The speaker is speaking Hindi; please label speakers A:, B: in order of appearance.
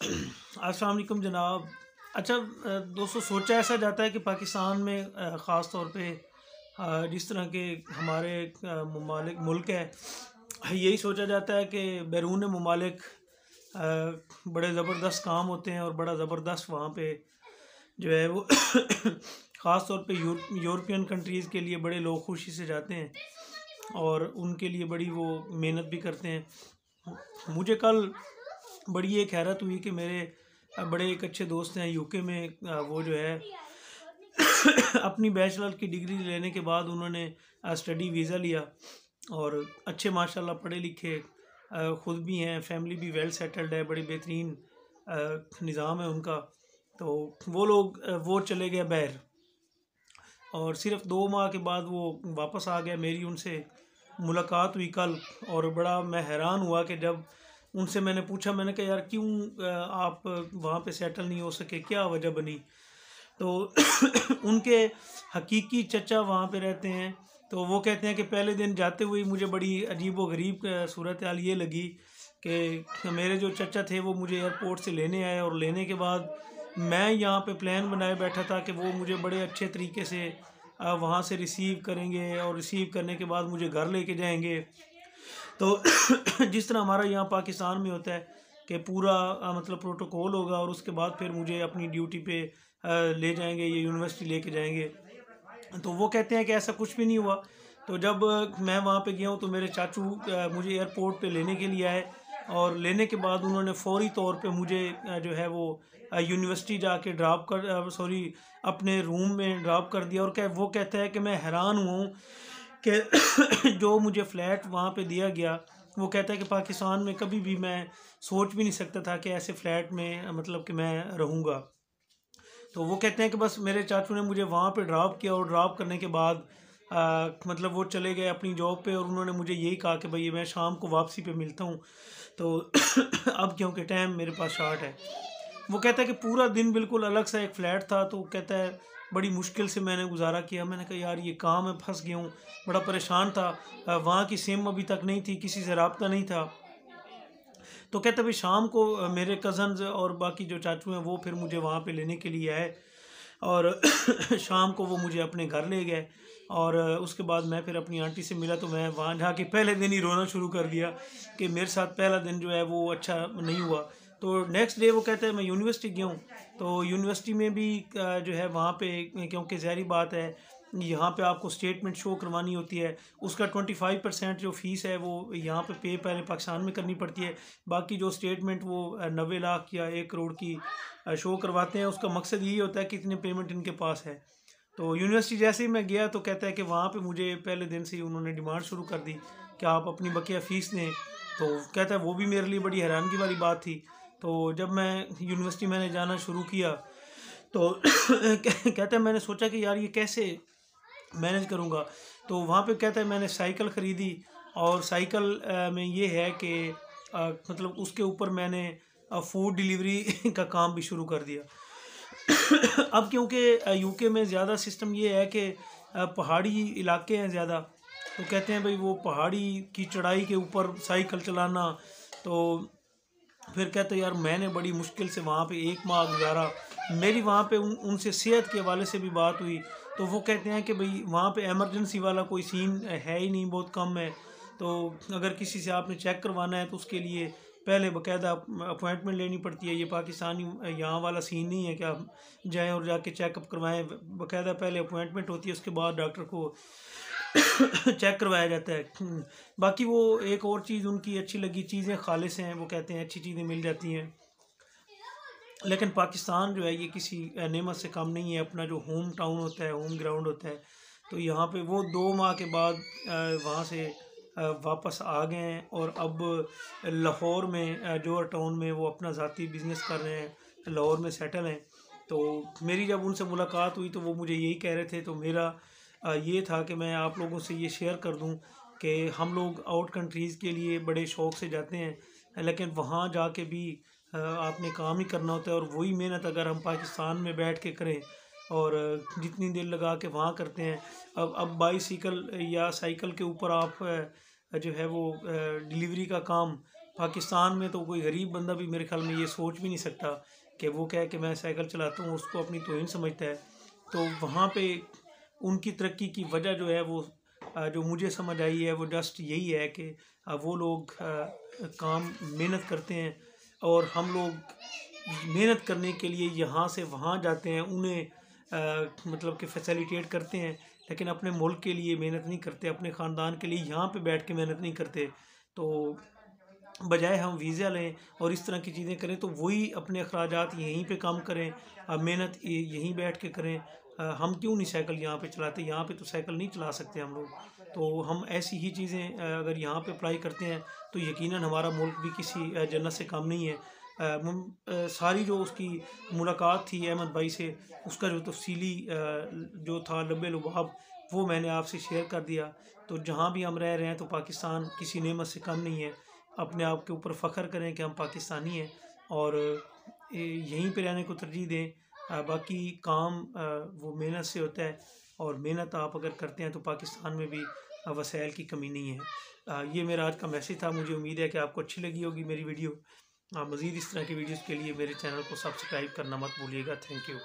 A: अस्सलाम वालेकुम जनाब। अच्छा, दोस्तों, सोचा ऐसा जाता है कि पाकिस्तान में ख़ास तौर पे जिस तरह के हमारे ममालिक मुल्क है, यही सोचा जाता है कि बैरून ममालिक बड़े ज़बरदस्त काम होते हैं और बड़ा ज़बरदस्त वहाँ पे जो है वो ख़ास तौर पे यूरोपियन कंट्रीज़ के लिए बड़े लोग खुशी से जाते हैं और उनके लिए बड़ी वो मेहनत भी करते हैं। मुझे कल बड़ी एक हैरत हुई कि मेरे बड़े एक अच्छे दोस्त हैं यूके में। वो जो है अपनी बैचलर की डिग्री लेने के बाद उन्होंने स्टडी वीज़ा लिया और अच्छे माशाल्लाह पढ़े लिखे ख़ुद भी हैं, फैमिली भी वेल सेटल्ड है, बड़ी बेहतरीन निज़ाम है उनका। तो वो लोग वो चले गए बाहर और सिर्फ 2 माह के बाद वो वापस आ गया। मेरी उनसे मुलाकात हुई कल और बड़ा मैं हैरान हुआ कि जब उनसे मैंने पूछा, मैंने कहा यार क्यों आप वहाँ पे सेटल नहीं हो सके, क्या वजह बनी? तो उनके हकीकी चचा वहाँ पे रहते हैं। तो वो कहते हैं कि पहले दिन जाते हुए मुझे बड़ी अजीब व गरीब सूरत हाल ये लगी कि मेरे जो चचा थे वो मुझे एयरपोर्ट से लेने आए और लेने के बाद मैं यहाँ पे प्लान बनाए बैठा था कि वो मुझे बड़े अच्छे तरीके से वहाँ से रिसीव करेंगे और रिसीव करने के बाद मुझे घर लेके जाएंगे। तो जिस तरह हमारा यहाँ पाकिस्तान में होता है कि पूरा मतलब प्रोटोकॉल होगा और उसके बाद फिर मुझे अपनी ड्यूटी पे ले जाएंगे, ये यूनिवर्सिटी लेके जाएंगे। तो वो कहते हैं कि ऐसा कुछ भी नहीं हुआ। तो जब मैं वहाँ पे गया हूँ तो मेरे चाचू मुझे एयरपोर्ट पे लेने के लिए आए और लेने के बाद उन्होंने फ़ौरी तौर पे मुझे जो है वो यूनिवर्सिटी जाके ड्रॉप कर सॉरी अपने रूम में ड्रॉप कर दिया। और वो कहता है कि मैं हैरान हुआ हूँ कि जो मुझे फ़्लैट वहाँ पे दिया गया, वो कहता है कि पाकिस्तान में कभी भी मैं सोच भी नहीं सकता था कि ऐसे फ़्लैट में मतलब कि मैं रहूँगा। तो वो कहते हैं कि बस मेरे चाचू ने मुझे वहाँ पे ड्रॉप किया और ड्रॉप करने के बाद मतलब वो चले गए अपनी जॉब पे और उन्होंने मुझे यही कहा कि भाई मैं शाम को वापसी पे मिलता हूँ। तो अब क्योंकि टाइम मेरे पास शॉर्ट है। वो कहता है कि पूरा दिन बिल्कुल अलग सा एक फ़्लैट था। तो कहता है बड़ी मुश्किल से मैंने गुजारा किया। मैंने कहा यार ये काम है, फंस गया हूँ, बड़ा परेशान था। वहाँ की सिम अभी तक नहीं थी, किसी से रब्ता नहीं था। तो कहते भाई शाम को मेरे कज़न्स और बाकी जो चाचू हैं वो फिर मुझे वहाँ पे लेने के लिए आए और शाम को वो मुझे अपने घर ले गए। और उसके बाद मैं फिर अपनी आंटी से मिला तो मैं वहाँ जाके पहले दिन ही रोना शुरू कर दिया कि मेरे साथ पहला दिन जो है वो अच्छा नहीं हुआ। तो नेक्स्ट डे वो कहते हैं मैं यूनिवर्सिटी गया हूँ। तो यूनिवर्सिटी में भी जो है वहाँ पे क्योंकि ज़ाहिर बात है यहाँ पे आपको स्टेटमेंट शो करवानी होती है, उसका 25% जो फ़ीस है वो यहाँ पे पहले पाकिस्तान में करनी पड़ती है। बाकी जो स्टेटमेंट वो 90 लाख या 1 करोड़ की शो करवाते हैं, उसका मकसद यही होता है कि इतने पेमेंट इनके पास है। तो यूनिवर्सिटी जैसे ही मैं गया तो कहता है कि वहाँ पे मुझे पहले दिन से ही उन्होंने डिमांड शुरू कर दी कि आप अपनी बकिया फ़ीस दें। तो कहता है वो भी मेरे लिए बड़ी हैरानगी वाली बात थी। तो जब मैं यूनिवर्सिटी मैंने जाना शुरू किया तो कहता है मैंने सोचा कि यार ये कैसे मैनेज करूँगा। तो वहाँ पे कहता है मैंने साइकिल ख़रीदी और साइकिल में ये है कि मतलब उसके ऊपर मैंने फूड डिलीवरी का काम भी शुरू कर दिया। अब क्योंकि यूके में ज़्यादा सिस्टम ये है कि पहाड़ी इलाके हैं ज़्यादा। तो कहते हैं भाई वो पहाड़ी की चढ़ाई के ऊपर साइकिल चलाना। तो फिर कहते यार मैंने बड़ी मुश्किल से वहाँ पे 1 माह गुजारा। मेरी वहाँ पे उनसे सेहत के हवाले से भी बात हुई। तो वो कहते हैं कि भाई वहाँ पे एमरजेंसी वाला कोई सीन है ही नहीं, बहुत कम है। तो अगर किसी से आपने चेक करवाना है तो उसके लिए पहले बाकायदा अपॉइंटमेंट लेनी पड़ती है। ये पाकिस्तानी यहाँ वाला सीन नहीं है कि आप जाएँ और जाके चेकअप करवाएं। बाकायदा पहले अपॉइंटमेंट होती है, उसके बाद डॉक्टर को चेक करवाया जाता है। बाकी वो एक और चीज़ उनकी अच्छी लगी, चीज़ें खालिस हैं, वो कहते हैं अच्छी चीज़ें मिल जाती हैं। लेकिन पाकिस्तान जो है ये किसी नेमत से कम नहीं है। अपना जो होम टाउन होता है, होम ग्राउंड होता है। तो यहाँ पे वो 2 माह के बाद वहाँ से वापस आ गए हैं और अब लाहौर में जोहर टाउन में वो अपना ज़ाती बिज़नेस कर रहे हैं, लाहौर में सेटल हैं। तो मेरी जब उनसे मुलाकात हुई तो वो मुझे यही कह रहे थे। तो मेरा ये था कि मैं आप लोगों से ये शेयर कर दूं कि हम लोग आउट कंट्रीज़ के लिए बड़े शौक़ से जाते हैं, लेकिन वहाँ जाके भी आपने काम ही करना होता है। और वही मेहनत अगर हम पाकिस्तान में बैठ के करें और जितनी देर लगा के वहाँ करते हैं, अब बाईसाइकिल या साइकिल के ऊपर आप जो है वो डिलीवरी का काम पाकिस्तान में तो कोई गरीब बंदा भी मेरे ख्याल में ये सोच भी नहीं सकता कि वो कहे कि मैं साइकिल चलाता हूँ, उसको अपनी तौहीन समझता है। तो वहाँ पे उनकी तरक्की की वजह जो है वो जो मुझे समझ आई है वो जस्ट यही है कि वो लोग काम मेहनत करते हैं और हम लोग मेहनत करने के लिए यहाँ से वहाँ जाते हैं, उन्हें मतलब कि फैसिलिटेट करते हैं, लेकिन अपने मुल्क के लिए मेहनत नहीं करते, अपने ख़ानदान के लिए यहाँ पे बैठ के मेहनत नहीं करते। तो बजाय हम वीज़ा लें और इस तरह की चीज़ें करें तो वही अपने अखराजात यहीं पे कम करें, मेहनत यहीं बैठ के करें। हम क्यों नहीं साइकिल यहाँ पे चलाते, यहाँ पे तो साइकिल नहीं चला सकते हम लोग। तो हम ऐसी ही चीज़ें अगर यहाँ पे अप्लाई करते हैं तो यकीनन हमारा मुल्क भी किसी जन्नत से कम नहीं है। सारी जो उसकी मुलाकात थी अहमद भाई से, उसका जो तफसीली जो था लब्बे लुबाब, वो मैंने आपसे शेयर कर दिया। तो जहाँ भी हम रह रहे हैं तो पाकिस्तान किसी नेमत से कम नहीं है। अपने आप के ऊपर फ़ख्र करें कि हम पाकिस्तानी हैं और यहीं पे रहने को तरजीह दें। बाकी काम वो मेहनत से होता है और मेहनत आप अगर करते हैं तो पाकिस्तान में भी वसाइल की कमी नहीं है। ये मेरा आज का मैसेज था। मुझे उम्मीद है कि आपको अच्छी लगी होगी मेरी वीडियो। मज़ीद इस तरह की वीडियोज़ के लिए मेरे चैनल को सब्सक्राइब करना मत भूलिएगा। Thank you.